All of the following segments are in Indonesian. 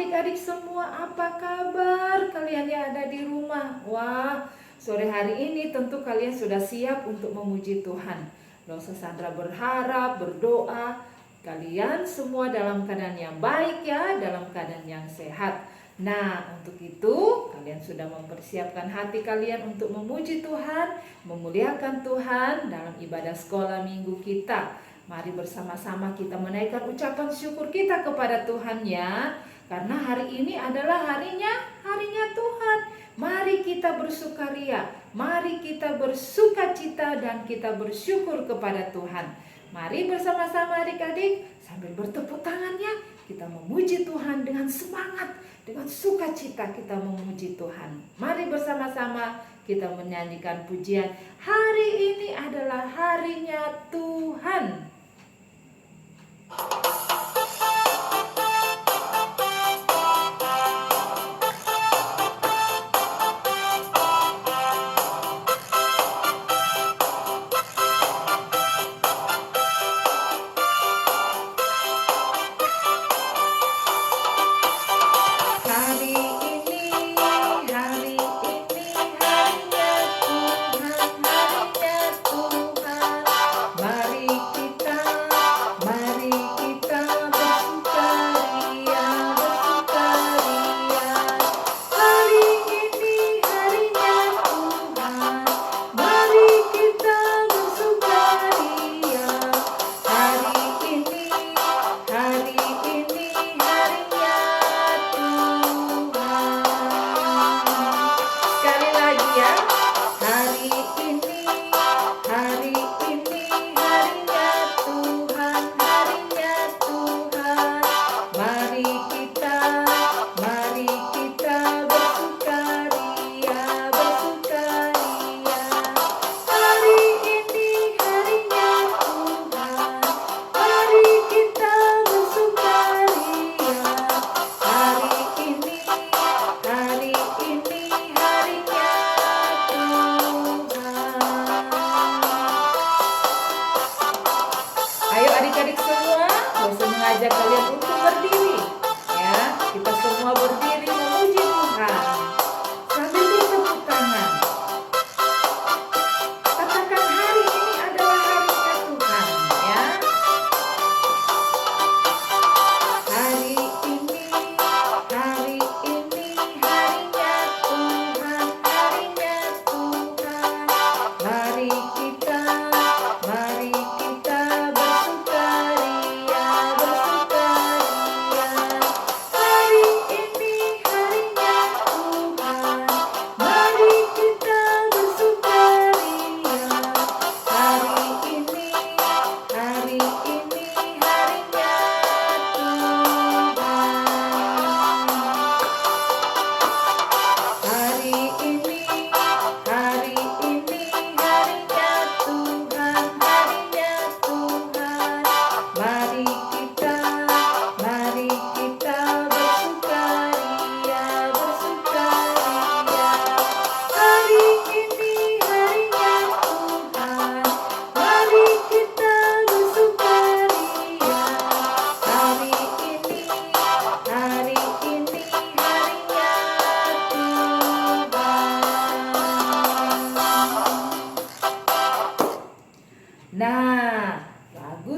adik-adik semua, apa kabar kalian yang ada di rumah? Wah, sore hari ini tentu kalian sudah siap untuk memuji Tuhan. Rosa Sandra berharap, berdoa, kalian semua dalam keadaan yang baik ya, dalam keadaan yang sehat. Nah, untuk itu kalian sudah mempersiapkan hati kalian untuk memuji Tuhan, memuliakan Tuhan dalam ibadah sekolah minggu kita. Mari bersama-sama kita menaikkan ucapan syukur kita kepada Tuhan ya. Karena hari ini adalah harinya Tuhan. Mari kita bersukaria, mari kita bersukacita dan kita bersyukur kepada Tuhan. Mari bersama-sama adik-adik sambil bertepuk tangannya kita memuji Tuhan dengan semangat, dengan sukacita kita memuji Tuhan. Mari bersama-sama kita menyanyikan pujian. Hari ini adalah harinya Tuhan. Mengajak kalian untuk berdiri ya, kita semua berdiri memuji Tuhan sambil bertepuk tangan. Katakan hari ini adalah harinya Tuhan ya. Hari ini harinya Tuhan, harinya Tuhan. Mari kita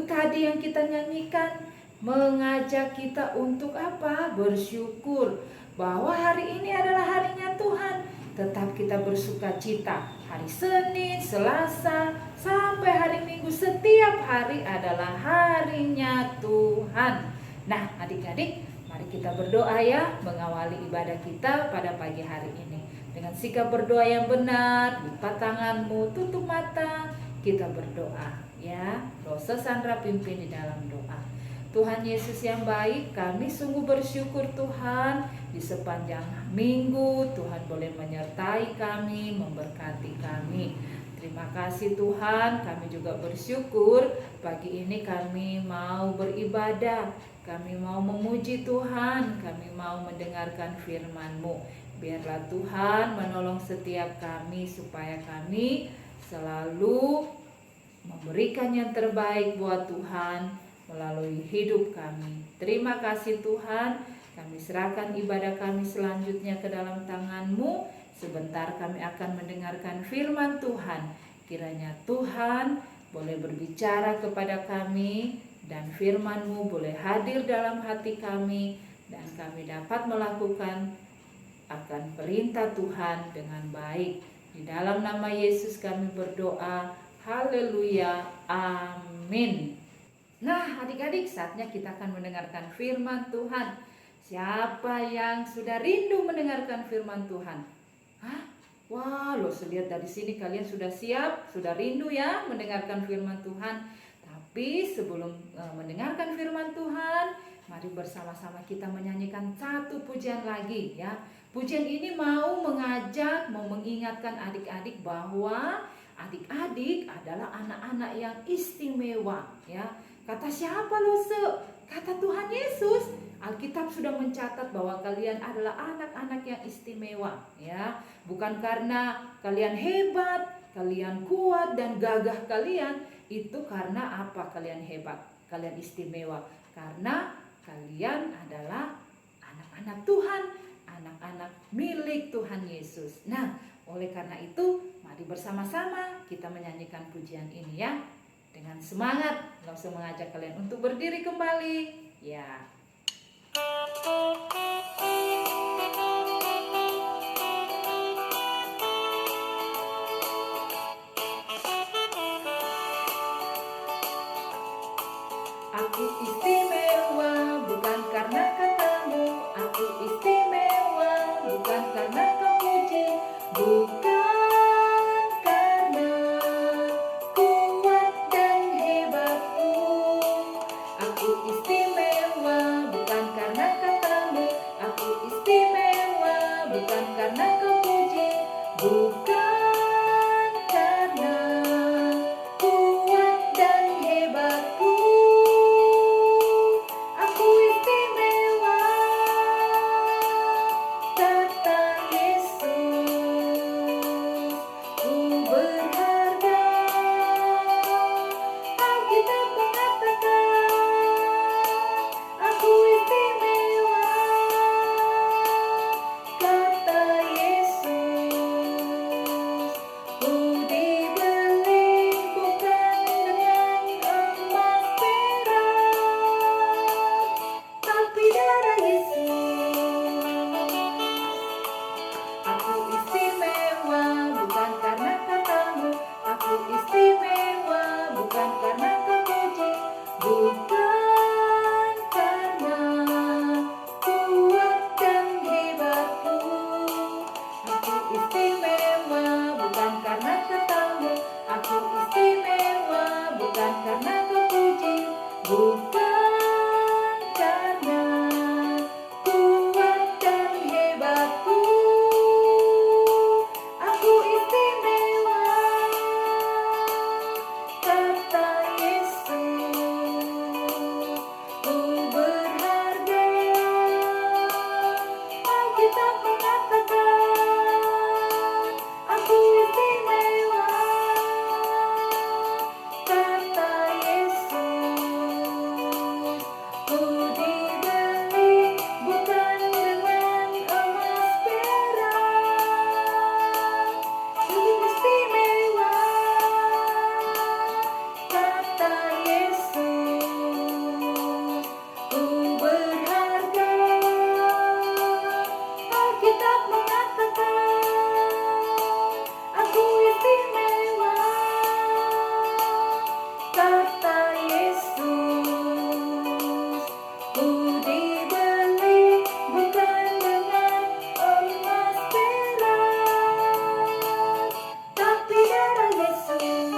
tadi yang kita nyanyikan mengajak kita untuk apa? Bersyukur bahwa hari ini adalah harinya Tuhan. Tetap kita bersukacita. Hari Senin, Selasa, sampai hari Minggu, setiap hari adalah harinya Tuhan. Nah, adik-adik, mari kita berdoa ya, mengawali ibadah kita pada pagi hari ini. Dengan sikap berdoa yang benar, lipat tanganmu, tutup mata, kita berdoa. Ya, Rosa Sandra pimpin di dalam doa. Tuhan Yesus yang baik, kami sungguh bersyukur Tuhan di sepanjang minggu Tuhan boleh menyertai kami, memberkati kami. Terima kasih Tuhan, kami juga bersyukur pagi ini kami mau beribadah, kami mau memuji Tuhan, kami mau mendengarkan firman-Mu. Biarlah Tuhan menolong setiap kami supaya kami selalu memberikan yang terbaik buat Tuhan melalui hidup kami. Terima kasih Tuhan, Kami serahkan ibadah kami selanjutnya ke dalam tangan-Mu. Sebentar kami akan mendengarkan firman Tuhan. Kiranya Tuhan boleh berbicara kepada kami dan firman-Mu boleh hadir dalam hati kami dan kami dapat melakukan akan perintah Tuhan dengan baik. Di dalam nama Yesus kami berdoa. Haleluya. Amin. Nah, adik-adik, saatnya kita akan mendengarkan firman Tuhan. Siapa yang sudah rindu mendengarkan firman Tuhan? Hah? Wah, loh, lihat dari sini kalian sudah siap, sudah rindu ya mendengarkan firman Tuhan. Tapi sebelum mendengarkan firman Tuhan, mari bersama-sama kita menyanyikan satu pujian lagi ya. Pujian ini mau mengajak, mau mengingatkan adik-adik bahwa adik-adik adalah anak-anak yang istimewa ya. Kata siapa loh, Kata Tuhan Yesus. Alkitab sudah mencatat bahwa kalian adalah anak-anak yang istimewa ya. Bukan karena kalian hebat, kalian kuat dan gagah kalian, itu karena apa kalian hebat, kalian istimewa? Karena kalian adalah anak-anak Tuhan, anak-anak milik Tuhan Yesus. Nah, oleh karena itu, mari bersama-sama kita menyanyikan pujian ini ya. Dengan semangat, langsung mengajak kalian untuk berdiri kembali. Ya. Aku istimewa bukan karena katamu, aku istimewa bukan karena kau puji, bukan karena kuat dan hebatku. Aku istimewa bukan karena katamu, aku istimewa bukan karena kau puji, bukan karena kuat dan hebatku. Aku istimewa, kata Yesus. Ku berharga, Alkitab mengatakan. Aku istimewa, kata Yesus. Ku dibeli bukan dengan emas perak, tapi darah Yesus. Aku istimewa bukan karena katamu, aku istimewa bukan karena kau puji, bukan karena kuat dan hebatku. Aku istimewa bukan karena katamu, aku istimewa bukan karena kau puji, bukan karena kuat dan hebatku. Aku istimewa, kata Yesus. Ku berharga, Alkitab mengatakan. Aku istimewa, kata Yesus. Ku dibeli bukan dengan emas perak. Ku istimewa, kata Yesus. Ku berharga, Alkitab mengatakan. Aku istimewa, kata Yesus. Ku dibeli bukan dengan emas perak, tapi darah Yesus.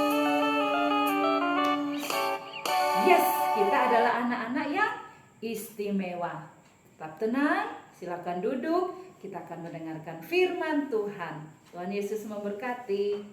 Yes, kita adalah anak-anak yang istimewa. Tetap tenang, silakan duduk. Kita akan mendengarkan firman Tuhan. Tuhan Yesus memberkati.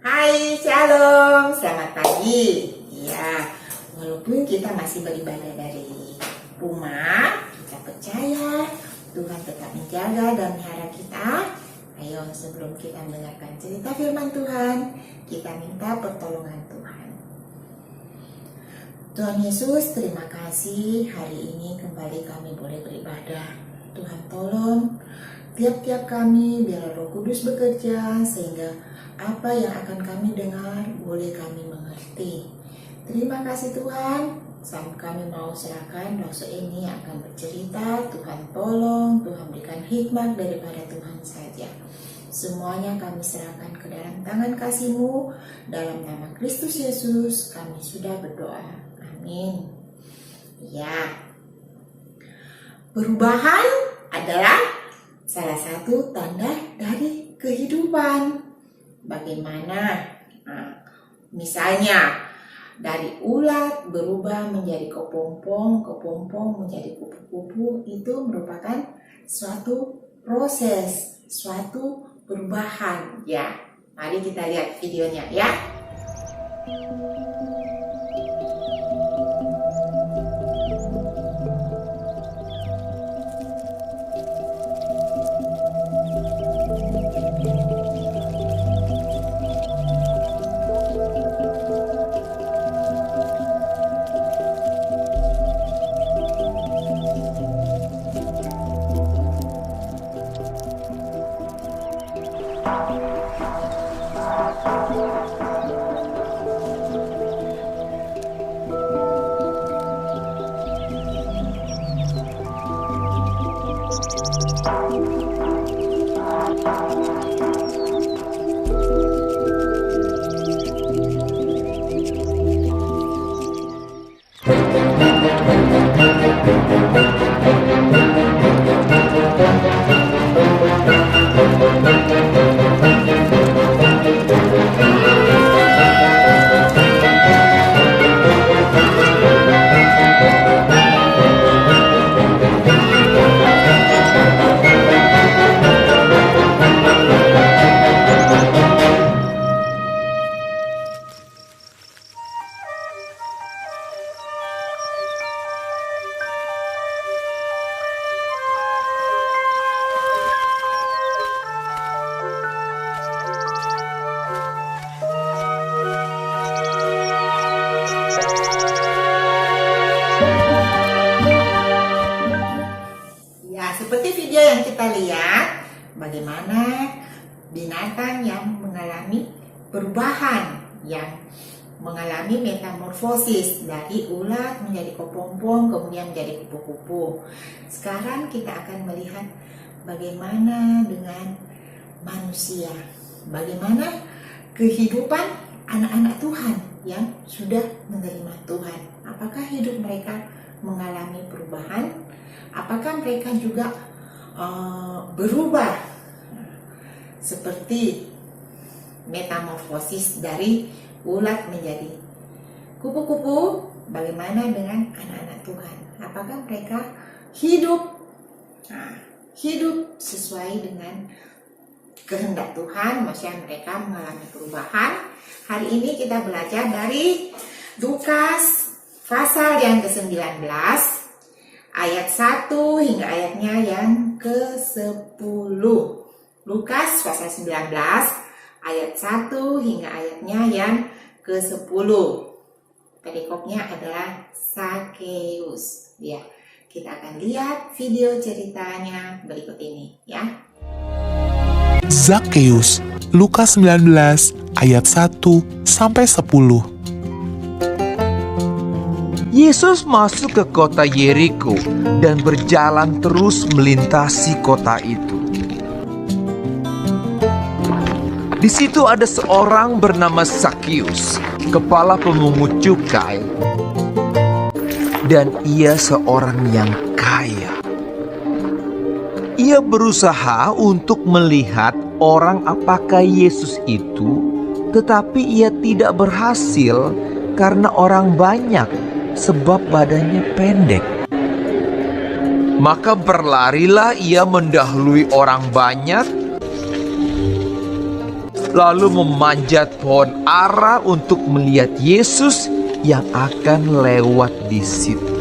Hai, shalom, selamat pagi. Ya, walaupun kita masih beribadah dari rumah, kita percaya Tuhan tetap menjaga dan melihara kita. Ayo, sebelum kita mendengarkan cerita firman Tuhan, kita minta pertolongan Tuhan. Tuhan Yesus, terima kasih hari ini kembali kami boleh beribadah. Tuhan tolong tiap-tiap kami biar Roh Kudus bekerja sehingga apa yang akan kami dengar boleh kami mengerti. Terima kasih Tuhan, saat kami mau serahkan dosa ini akan bercerita. Tuhan tolong, Tuhan berikan hikmat daripada Tuhan saja. Semuanya kami serahkan ke dalam tangan kasih-Mu. Dalam nama Kristus Yesus kami sudah berdoa. Amin. Ya, perubahan adalah salah satu tanda dari kehidupan. Bagaimana? Misalnya dari ulat berubah menjadi kepompong, kepompong menjadi kupu-kupu, itu merupakan suatu proses, suatu perubahan. Ya, mari kita lihat videonya ya. Seperti video yang kita lihat, bagaimana binatang yang mengalami perubahan, yang mengalami metamorfosis dari ulat menjadi kepompong, kemudian menjadi kupu-kupu. Sekarang kita akan melihat bagaimana dengan manusia, bagaimana kehidupan anak-anak Tuhan yang sudah menerima Tuhan. Apakah hidup mereka mengalami perubahan? Apakah mereka juga berubah seperti metamorfosis dari ulat menjadi kupu-kupu? Bagaimana dengan anak-anak Tuhan? Apakah mereka hidup sesuai dengan kehendak Tuhan? Maksudnya mereka mengalami perubahan. Hari ini kita belajar dari Lukas pasal yang ke-19 ayat 1 hingga ayatnya yang ke-10. Lukas pasal 19 ayat 1 hingga ayatnya yang ke-10. Perikopnya adalah Zakheus. Ya, kita akan lihat video ceritanya berikut ini ya. Zakheus, Lukas 19 ayat 1 sampai 10. Yesus masuk ke kota Yeriko dan berjalan terus melintasi kota itu. Di situ ada seorang bernama Zakheus, kepala pemungut cukai, dan ia seorang yang kaya. Ia berusaha untuk melihat orang apakah Yesus itu, tetapi ia tidak berhasil karena orang banyak, sebab badannya pendek. Maka berlarilah ia mendahului orang banyak, lalu memanjat pohon ara untuk melihat Yesus yang akan lewat di situ.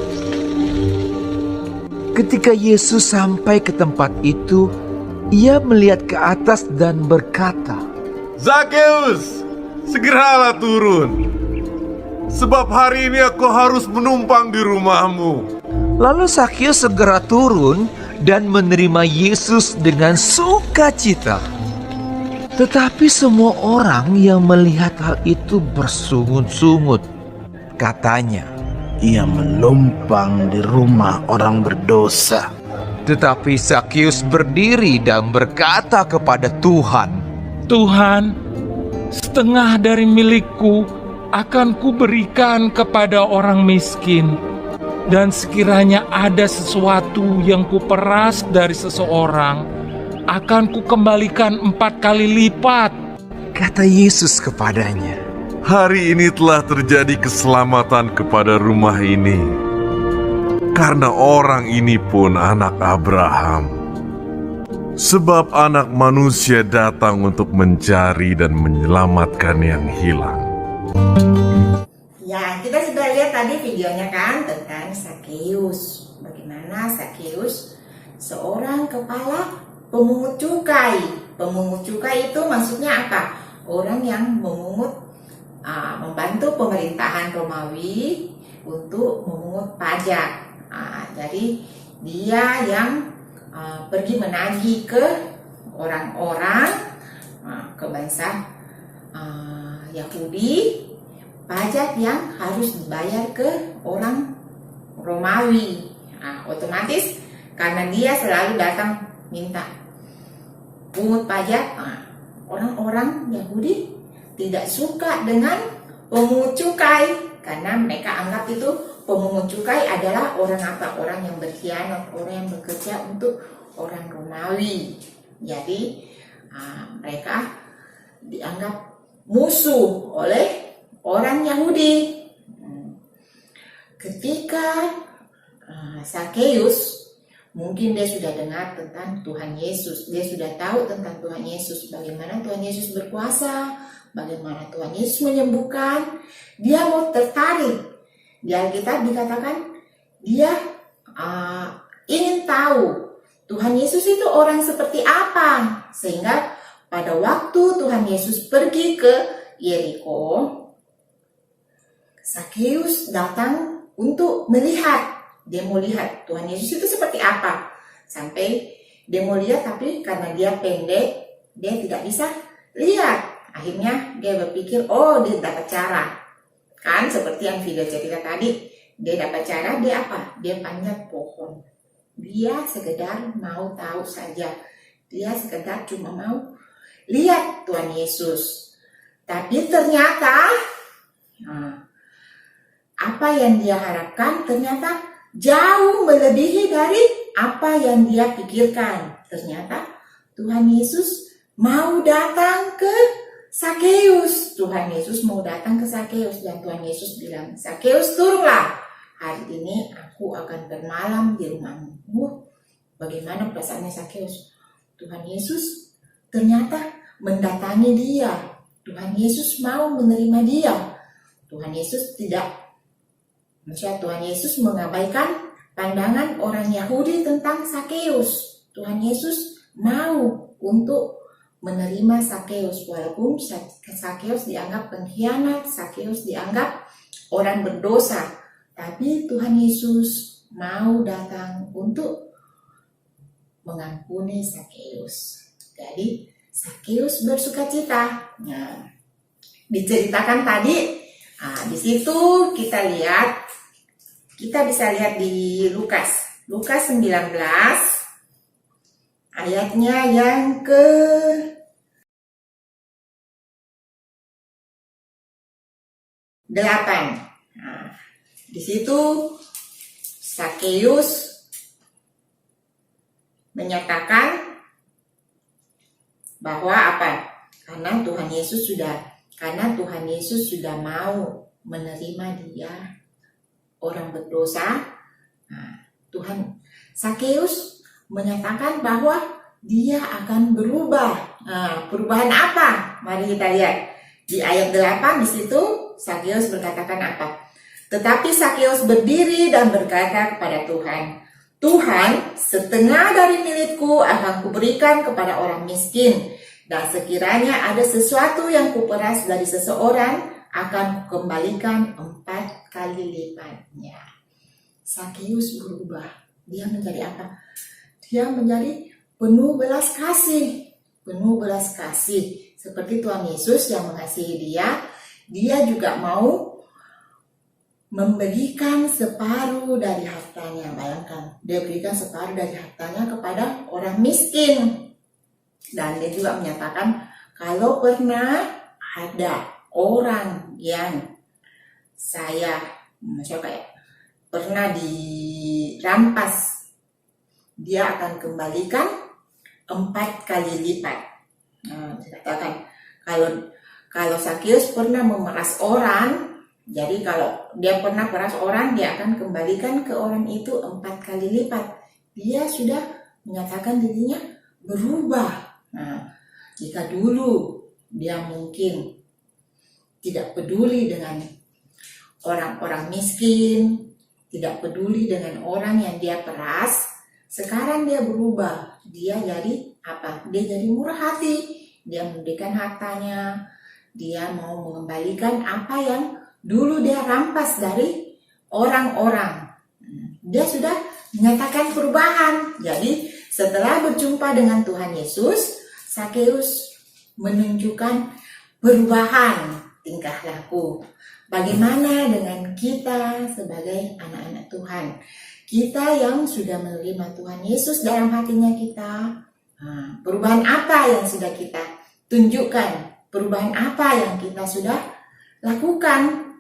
Ketika Yesus sampai ke tempat itu, ia melihat ke atas dan berkata, Zakheus, segeralah turun. sebab hari ini aku harus menumpang di rumahmu. Lalu Sakeus segera turun dan menerima Yesus dengan sukacita. Tetapi semua orang yang melihat hal itu bersungut-sungut. Katanya, Ia menumpang di rumah orang berdosa. tetapi Sakeus berdiri dan berkata kepada Tuhan, Tuhan, setengah dari milikku akan kuberikan kepada orang miskin. Dan sekiranya ada sesuatu yang kuperas dari seseorang, akan kukembalikan 4 kali lipat. kata Yesus kepadanya, Hari ini telah terjadi keselamatan kepada rumah ini, karena orang ini pun anak Abraham. Sebab anak manusia datang untuk mencari dan menyelamatkan yang hilang. Ya, kita sudah lihat tadi videonya kan tentang Sakeus. Bagaimana Sakeus seorang kepala pemungut cukai. Pemungut cukai itu maksudnya apa? Orang yang membantu pemerintahan Romawi untuk memungut pajak. Jadi dia yang pergi menagih ke orang-orang, ke bangsa Yahudi, pajak yang harus dibayar ke orang Romawi. Otomatis karena dia selalu datang minta pungut pajak, orang-orang Yahudi tidak suka dengan pemungut cukai, karena mereka anggap itu pemungut cukai adalah orang apa? Orang yang berkhianat, orang yang bekerja untuk orang Romawi. Jadi mereka dianggap musuh oleh orang Yahudi. Ketika Sakeus, mungkin dia sudah dengar tentang Tuhan Yesus, dia sudah tahu tentang Tuhan Yesus, bagaimana Tuhan Yesus berkuasa, bagaimana Tuhan Yesus menyembuhkan. Dia mau tertarik. Di Alkitab dikatakan dia ingin tahu Tuhan Yesus itu orang seperti apa. Sehingga pada waktu Tuhan Yesus pergi ke Yeriko, Sakeus datang untuk melihat. Dia mau lihat Tuhan Yesus itu seperti apa. Sampai dia mau lihat, tapi karena dia pendek, dia tidak bisa lihat. Akhirnya dia berpikir, dia dapat cara. Kan seperti yang video cerita tadi, dia dapat cara, dia apa? Dia panjat pohon. Dia sekedar mau tahu saja. Dia sekedar cuma mau lihat Tuhan Yesus. Tapi ternyata apa yang dia harapkan ternyata jauh melebihi dari apa yang dia pikirkan. Ternyata Tuhan Yesus mau datang ke Sakeus. Tuhan Yesus mau datang ke Sakeus dan Tuhan Yesus bilang, Sakeus turunlah. Hari ini aku akan bermalam di rumahmu. Bagaimana perasaannya Sakeus? Tuhan Yesus ternyata mendatangi dia. Tuhan Yesus mau menerima dia. Tuhan Yesus Tuhan Yesus mengabaikan pandangan orang Yahudi tentang Sakeus. Tuhan Yesus mau untuk menerima Sakeus, walaupun Sakeus dianggap pengkhianat, Sakeus dianggap orang berdosa. Tapi Tuhan Yesus mau datang untuk mengampuni Sakeus. Jadi Sakeus bersukacita. Nah, diceritakan tadi, di situ kita bisa lihat di Lukas 19 ayatnya yang ke 8. Di situ Sakeus menyatakan bahwa apa? Karena Tuhan Yesus sudah mau menerima dia, orang berdosa. Sakeus menyatakan bahwa dia akan berubah. Perubahan apa? Mari kita lihat di ayat 8. Di situ Sakeus berkatakan apa? Tetapi Sakeus berdiri dan berkata kepada Tuhan, Tuhan, setengah dari milikku akan kuberikan kepada orang miskin. Dan sekiranya ada sesuatu yang kuperas dari seseorang, akan kukembalikan 4 kali lipatnya. Sakeus berubah. Dia menjadi apa? Dia menjadi penuh belas kasih. Penuh belas kasih. Seperti Tuhan Yesus yang mengasihi dia, dia juga mau memberikan separuh dari hartanya. Bayangkan, dia berikan separuh dari hartanya kepada orang miskin. Dan dia juga menyatakan, kalau pernah ada orang yang saya, misalnya kayak pernah dirampas, dia akan kembalikan 4 kali lipat. Dikatakan kalau Sakeus pernah memeras orang, jadi kalau dia pernah peras orang, dia akan kembalikan ke orang itu 4 kali lipat. Dia sudah menyatakan dirinya berubah. Nah, jika dulu dia mungkin tidak peduli dengan orang-orang miskin, tidak peduli dengan orang yang dia peras, sekarang dia berubah. Dia jadi apa? Dia jadi murah hati. Dia memberikan hartanya. Dia mau mengembalikan apa yang dulu dia rampas dari orang-orang. Dia sudah menyatakan perubahan. Jadi setelah berjumpa dengan Tuhan Yesus, Sakeus menunjukkan perubahan tingkah laku. Bagaimana dengan kita sebagai anak-anak Tuhan? Kita yang sudah menerima Tuhan Yesus dalam hatinya kita, perubahan apa yang sudah kita tunjukkan? Perubahan apa yang kita sudah lakukan?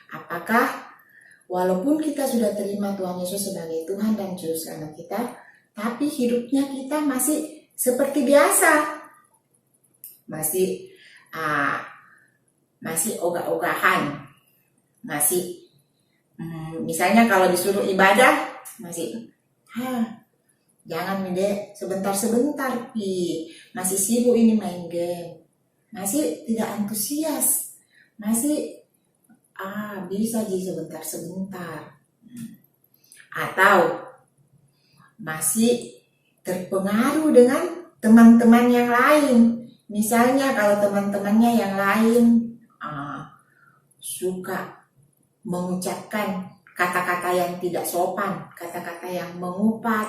Apakah walaupun kita sudah terima Tuhan Yesus sebagai Tuhan dan Juru Selamat kita, tapi hidupnya kita masih seperti biasa, masih ogah-ogahan, masih misalnya kalau disuruh ibadah masih jangan Dek, sebentar-sebentar masih sibuk ini main game, masih tidak antusias, masih bisa jadi sebentar-sebentar, atau masih terpengaruh dengan teman-teman yang lain. Misalnya kalau teman-temannya yang lain suka mengucapkan kata-kata yang tidak sopan, kata-kata yang mengupat.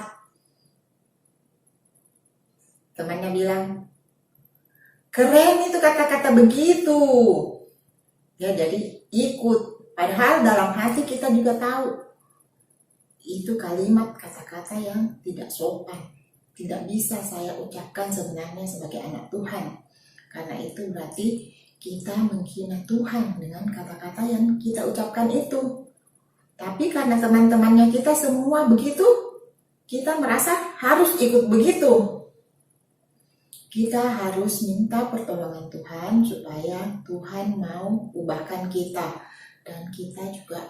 Temannya bilang, keren itu kata-kata begitu. Ya jadi ikut. Padahal dalam hati kita juga tahu itu kalimat kata-kata yang tidak sopan. Tidak bisa saya ucapkan sebenarnya sebagai anak Tuhan. Karena itu berarti kita menghina Tuhan dengan kata-kata yang kita ucapkan itu. Tapi karena teman-temannya kita semua begitu, kita merasa harus ikut begitu. Kita harus minta pertolongan Tuhan supaya Tuhan mau ubahkan kita. Dan kita juga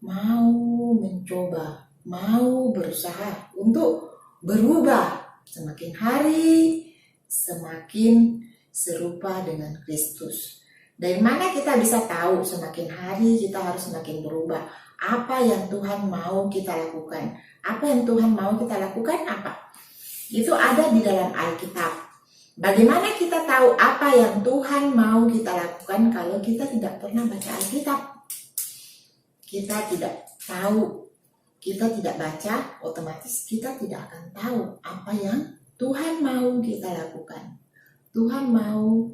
mau mencoba, mau berusaha untuk berubah. Semakin hari, semakin serupa dengan Kristus. Dari mana kita bisa tahu semakin hari kita harus semakin berubah? Apa yang Tuhan mau kita lakukan? Apa yang Tuhan mau kita lakukan? Apa? Itu ada di dalam Alkitab. Bagaimana kita tahu apa yang Tuhan mau kita lakukan kalau kita tidak pernah baca Alkitab? Kita tidak tahu, kita tidak baca, otomatis kita tidak akan tahu apa yang Tuhan mau kita lakukan. Tuhan mau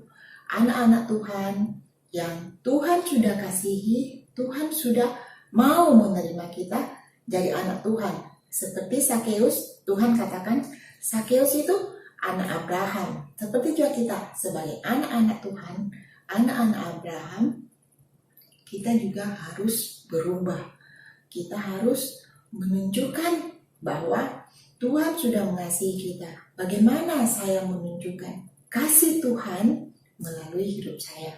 anak-anak Tuhan yang Tuhan sudah kasihi, Tuhan sudah mau menerima kita jadi anak Tuhan. Seperti Sakeus, Tuhan katakan Sakeus itu anak Abraham. Seperti juga kita sebagai anak-anak Tuhan, anak-anak Abraham, kita juga harus berubah. Kita harus menunjukkan bahwa Tuhan sudah mengasihi kita. Bagaimana saya menunjukkan kasih Tuhan melalui hidup saya?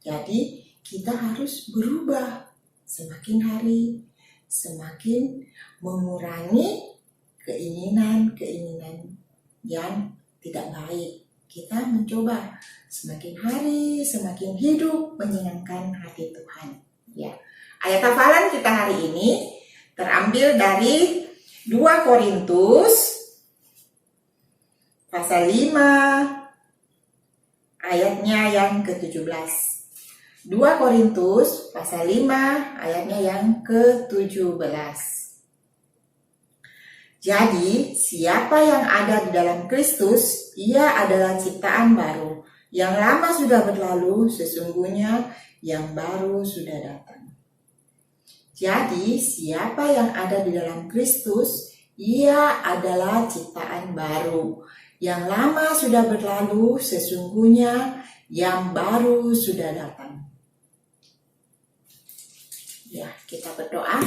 Jadi kita harus berubah. Semakin hari, semakin mengurangi keinginan-keinginan yang tidak baik. Kita mencoba semakin hari, semakin hidup menyenangkan hati Tuhan. Ya. Ayat hafalan kita hari ini terambil dari 2 Korintus pasal 5 ayatnya yang ke-17. 2 Korintus pasal 5 ayatnya yang ke-17. Jadi, siapa yang ada di dalam Kristus, ia adalah ciptaan baru. Yang lama sudah berlalu, sesungguhnya yang baru sudah datang. Jadi, siapa yang ada di dalam Kristus, ia adalah ciptaan baru. Yang lama sudah berlalu, sesungguhnya yang baru sudah datang. Ya, kita berdoa.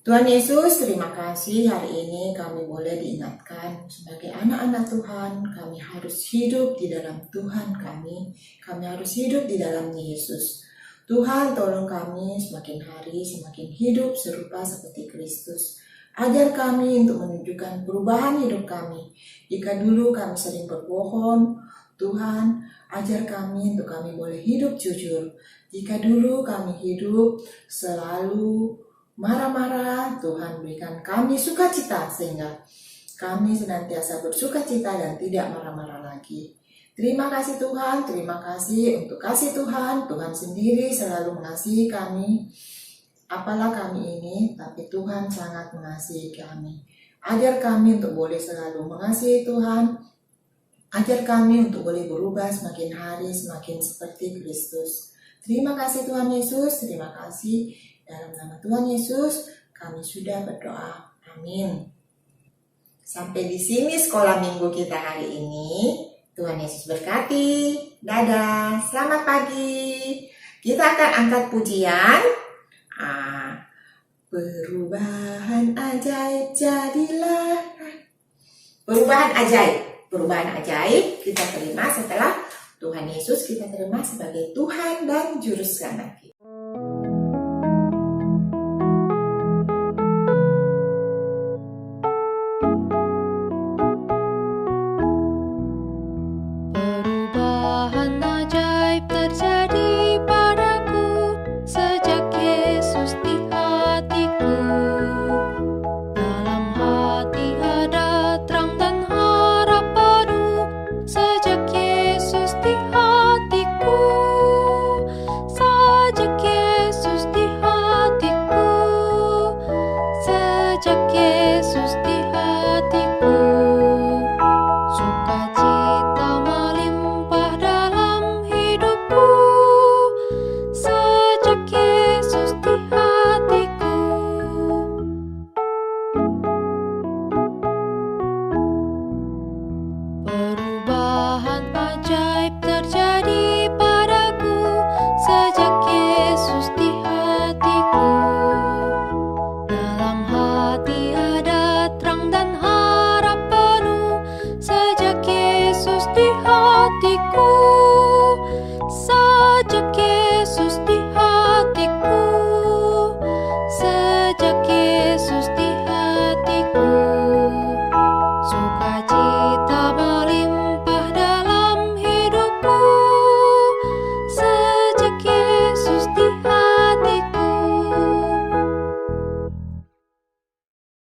Tuhan Yesus, terima kasih hari ini kami boleh diingatkan sebagai anak-anak Tuhan, kami harus hidup di dalam Tuhan kami harus hidup di dalam Yesus. Tuhan, tolong kami semakin hari semakin hidup serupa seperti Kristus. Ajar kami untuk menunjukkan perubahan hidup kami. Jika dulu kami sering berbohong, Tuhan, ajar kami untuk kami boleh hidup jujur. Jika dulu kami hidup selalu marah-marah, Tuhan berikan kami sukacita sehingga kami senantiasa bersukacita dan tidak marah-marah lagi. Terima kasih Tuhan, terima kasih untuk kasih Tuhan. Tuhan sendiri selalu mengasihi kami. Apalah kami ini, tapi Tuhan sangat mengasihi kami. Ajar kami untuk boleh selalu mengasihi Tuhan. Ajar kami untuk boleh berubah semakin hari semakin seperti Kristus. Terima kasih Tuhan Yesus, terima kasih. Dalam nama Tuhan Yesus, kami sudah berdoa. Amin. Sampai di sini sekolah minggu kita hari ini. Tuhan Yesus berkati. Dadah, selamat pagi. Kita akan angkat pujian. Perubahan ajaib jadilah. Perubahan ajaib kita terima setelah Tuhan Yesus kita terima sebagai Tuhan dan Juru Selamat kita. Perubahan ajaib terjadi padaku sejak Yesus di hatiku. Dalam hati ada terang dan harap baru sejak Yesus di hatiku. Sejak Yesus di hatiku. Sejak Yesus di hatiku. Sukacita melimpah dalam hidupku sejak Yesus di hatiku. Perubahan ajaib